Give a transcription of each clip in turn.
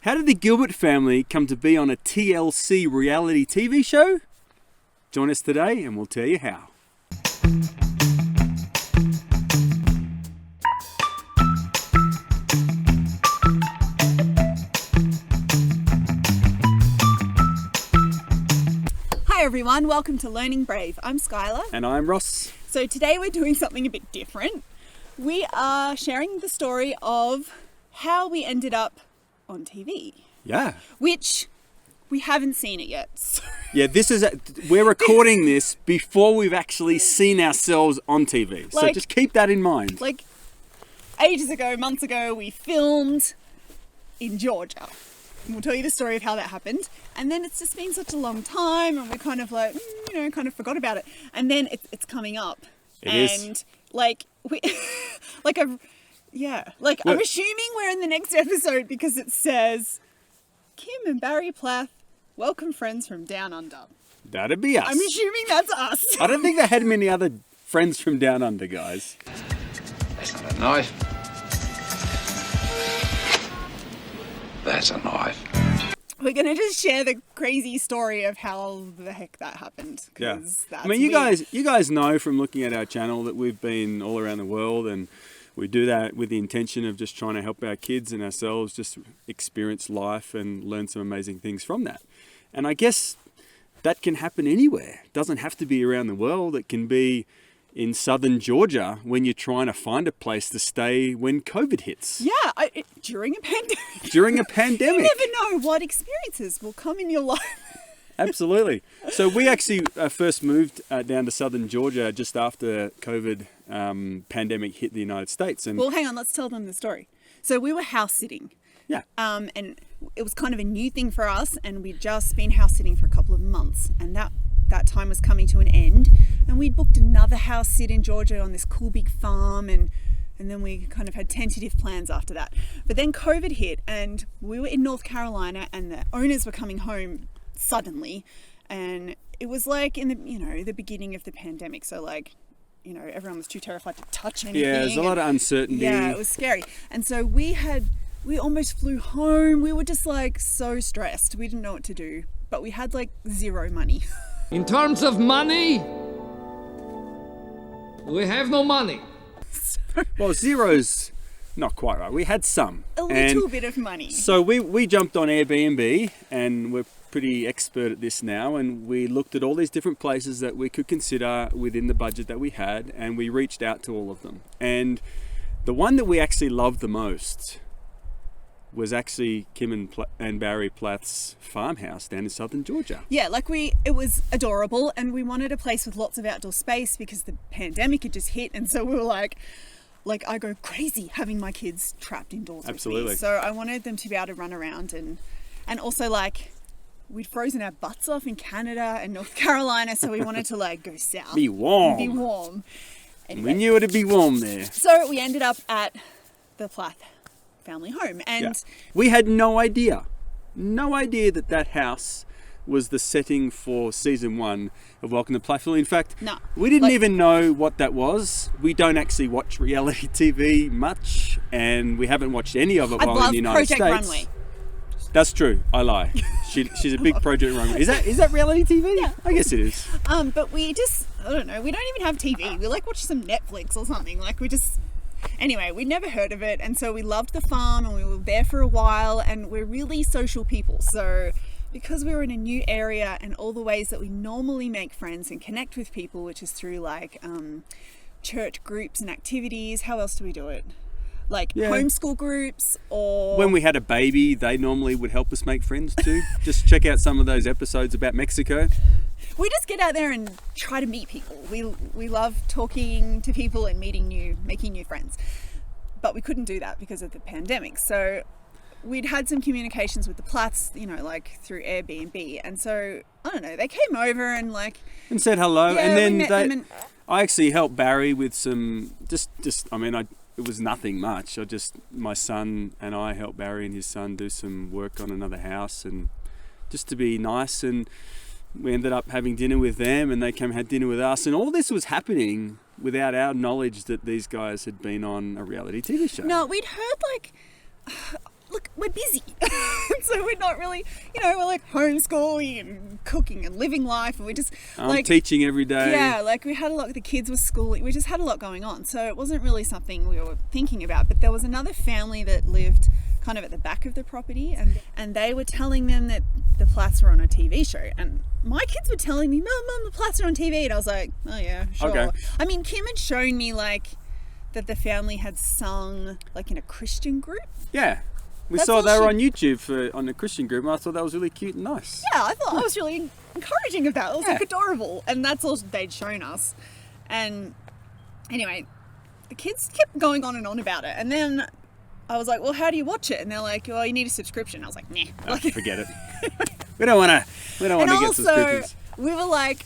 How did the Gilbert family come to be on a TLC reality TV show? Join us today and we'll tell you how. Hi everyone, welcome to Learning Brave. I'm Skylar. And I'm Ross. So today we're doing something a bit different. We are sharing the story of how we ended up on TV. Yeah. Which we haven't seen it yet. So. Yeah, we're recording this before we've actually seen ourselves on TV. So just keep that in mind. Like ages ago, months ago, we filmed in Georgia. And we'll tell you the story of how that happened. And then it's just been such a long time and we kind of kind of forgot about it. And then it's coming up. It is. I'm assuming we're in the next episode because it says, Kim and Barry Plath, welcome friends from Down Under. That'd be us. I'm assuming that's us. I don't think they had many other friends from Down Under, guys. That's not a knife. That's a knife. We're going to just share the crazy story of how the heck that happened. Yeah. That's I mean, you guys know from looking at our channel that we've been all around the world, and we do that with the intention of just trying to help our kids and ourselves just experience life and learn some amazing things from that. And I guess that can happen anywhere. It doesn't have to be around the world. It can be in southern Georgia when you're trying to find a place to stay when COVID hits. Yeah, during a pandemic. During a pandemic. You never know what experiences will come in your life. Absolutely. So we actually first moved down to southern Georgia just after COVID pandemic hit the United States. And well, hang on, let's tell them the story. So we were house sitting. Yeah. And it was kind of a new thing for us, and we'd just been house sitting for a couple of months, and that time was coming to an end, and we'd booked another house sit in Georgia on this cool big farm, and then we kind of had tentative plans after that. But then COVID hit, and we were in North Carolina, and the owners were coming home suddenly, and it was like in the beginning of the pandemic, so everyone was too terrified to touch anything. Yeah, there's a lot of uncertainty. Yeah, it was scary. And so we almost flew home. We were just so stressed. We didn't know what to do, but we had zero money. In terms of money, we have no money. Well, zero's not quite right. We had some. A little bit of money. So we jumped on Airbnb, and we're pretty expert at this now, and we looked at all these different places that we could consider within the budget that we had, and we reached out to all of them. And the one that we actually loved the most was actually Kim and Barry Plath's farmhouse down in southern Georgia. Yeah, it was adorable, and we wanted a place with lots of outdoor space because the pandemic had just hit, and so we were like I go crazy having my kids trapped indoors. Absolutely. With me. So I wanted them to be able to run around, and also we'd frozen our butts off in Canada and North Carolina, so we wanted to go south. Be warm. Anyway, we knew it'd be warm there. So we ended up at the Plath family home, and we had no idea that house was the setting for season 1 of Welcome to Plathville. In fact, no, we didn't even know what that was. We don't actually watch reality TV much, and we haven't watched any of it while in the United States. Project Runway. That's true. I lie. She's a big Project Runway. Is that reality TV? Yeah. I guess it is. But we just, I don't know. We don't even have TV. We watch some Netflix or something. Anyway, we'd never heard of it, and so we loved the farm, and we were there for a while, and we're really social people. So because we were in a new area, and all the ways that we normally make friends and connect with people, which is through church groups and activities. How else do we do it? Homeschool groups, or when we had a baby, they normally would help us make friends too. Just check out some of those episodes about Mexico. We just get out there and try to meet people. We love talking to people and making new friends. But we couldn't do that because of the pandemic. So we'd had some communications with the Plaths, through Airbnb. And so, I don't know, they came over and and said hello. Yeah, and then I actually helped Barry with some, it was nothing much. My son and I helped Barry and his son do some work on another house, and just to be nice, and we ended up having dinner with them, and they came and had dinner with us, and all this was happening without our knowledge that these guys had been on a reality TV show. No, we'd heard look, we're busy. not really, we're like homeschooling and cooking and living life, and we just I'm teaching every day. Yeah, like we had a lot, the kids were schooling, we just had a lot going on. So it wasn't really something we were thinking about. But there was another family that lived kind of at the back of the property, and they were telling them that the Plaths were on a TV show. And my kids were telling me, Mum, the Plaths are on TV. And I was like, oh yeah, sure. Okay. I mean, Kim had shown me like that the family had sung like in a Christian group. Yeah. We That's saw all they were she- on YouTube on the Christian group, and I thought that was really cute and nice. Yeah, I thought I was really encouraging of that. It was like adorable. And that's all they'd shown us. And anyway, the kids kept going on and on about it. And then I was like, well, how do you watch it? And they're like, well, you need a subscription. I was like, nah. Oh, forget it. We don't want to And get also, subscriptions. we were like,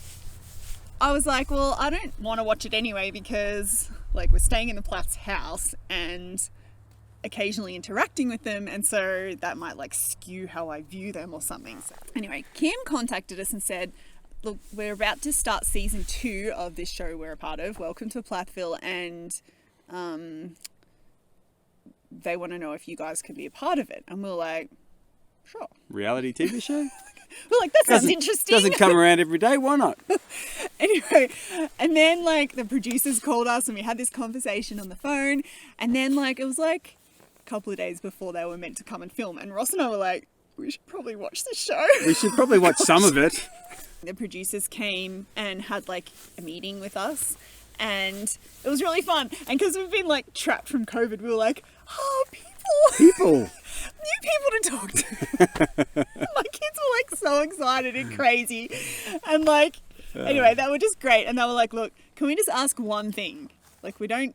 I was like, well, I don't want to watch it anyway because like we're staying in the Plath's house and occasionally interacting with them, and so that might like skew how I view them or something. So anyway, Kim contacted us and said, look, we're about to start season 2 of this show we're a part of, Welcome to Plathville, and they want to know if you guys could be a part of it. And we're like, sure. Reality TV show? We're like, that sounds interesting. Doesn't come around every day. Why not? Anyway, and then like the producers called us and we had this conversation on the phone, and then like it was like a couple of days before they were meant to come and film, and Ross and I were like, we should probably watch the show. We should probably watch some of it. The producers came and had like a meeting with us, and it was really fun. And because we've been like trapped from COVID, we were like, oh, People. new people to talk to. My kids were like so excited and crazy, and like anyway, they were just great. And they were like, look, can we just ask one thing? Like, we don't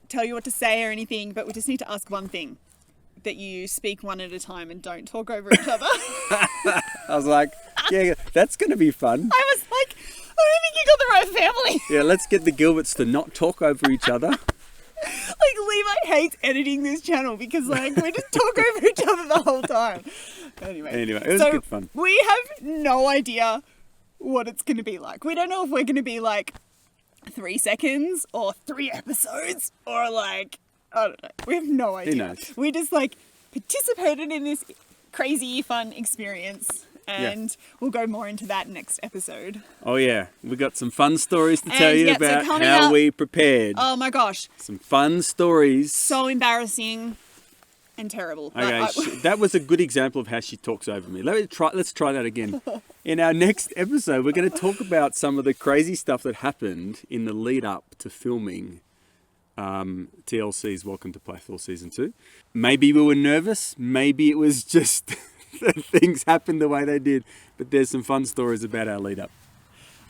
tell you what to say or anything, but we just need to ask one thing, that you speak one at a time and don't talk over each other. I was like, yeah, that's going to be fun. I was like, I don't think you got the right family. Yeah, let's get the Gilberts to not talk over each other. Like, Levi hates editing this channel because like we just talk over each other the whole time. Anyway, It was good fun. We have no idea what it's going to be like. We don't know if we're going to be like 3 seconds or 3 episodes or like, I don't know. We have no idea. Who knows? We just like participated in this crazy fun experience, and we'll go more into that next episode. Oh yeah, we got some fun stories to tell And, you yeah, so about coming how up- we prepared. Oh my gosh, Some fun stories. so embarrassing and terrible. But Okay, that was a good example of how she talks over me. Let's try that again. In our next episode, we're going to talk about some of the crazy stuff that happened in the lead up to filming TLC's Welcome to Plathville Season 2. Maybe we were nervous. Maybe it was just that things happened the way they did. But there's some fun stories about our lead up.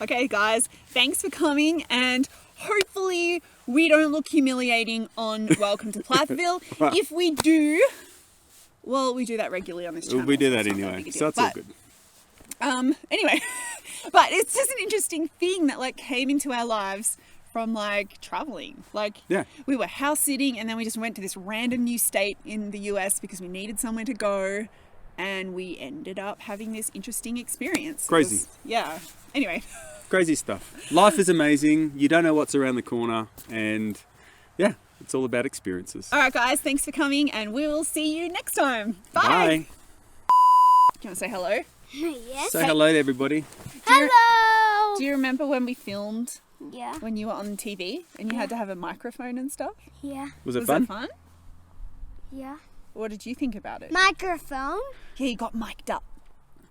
Okay, guys, thanks for coming, and hopefully we don't look humiliating on Welcome to Plathville. If we do, well, we do that regularly on this channel. We do so that it's not anyway, big a so deal. it's all good. Anyway, but it's just an interesting thing that like came into our lives from like traveling. Like, Yeah. we were house sitting, and then we just went to this random new state in the US because we needed somewhere to go, and we ended up having this interesting experience. It Crazy. was- yeah. Anyway. Crazy stuff. Life is amazing. You don't know what's around the corner. And yeah, it's all about experiences. All right, guys, thanks for coming, and we will see you next time. Bye. Bye. Do you want to say hello? Yes. Say hello to everybody. Hello. Do you remember when we filmed Yeah. when you were on TV and you had to have a microphone and stuff? Yeah. Was it Was fun? that fun? Yeah. What did you think about it? Microphone. Yeah, you got mic'd up.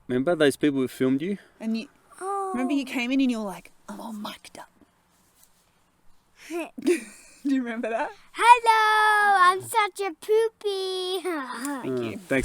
Remember those people who filmed you? And you Oh. remember you came in and you were like, I'm all mic'd up. Do you remember that? Hello. I'm such a poopy. Thank you. Thanks.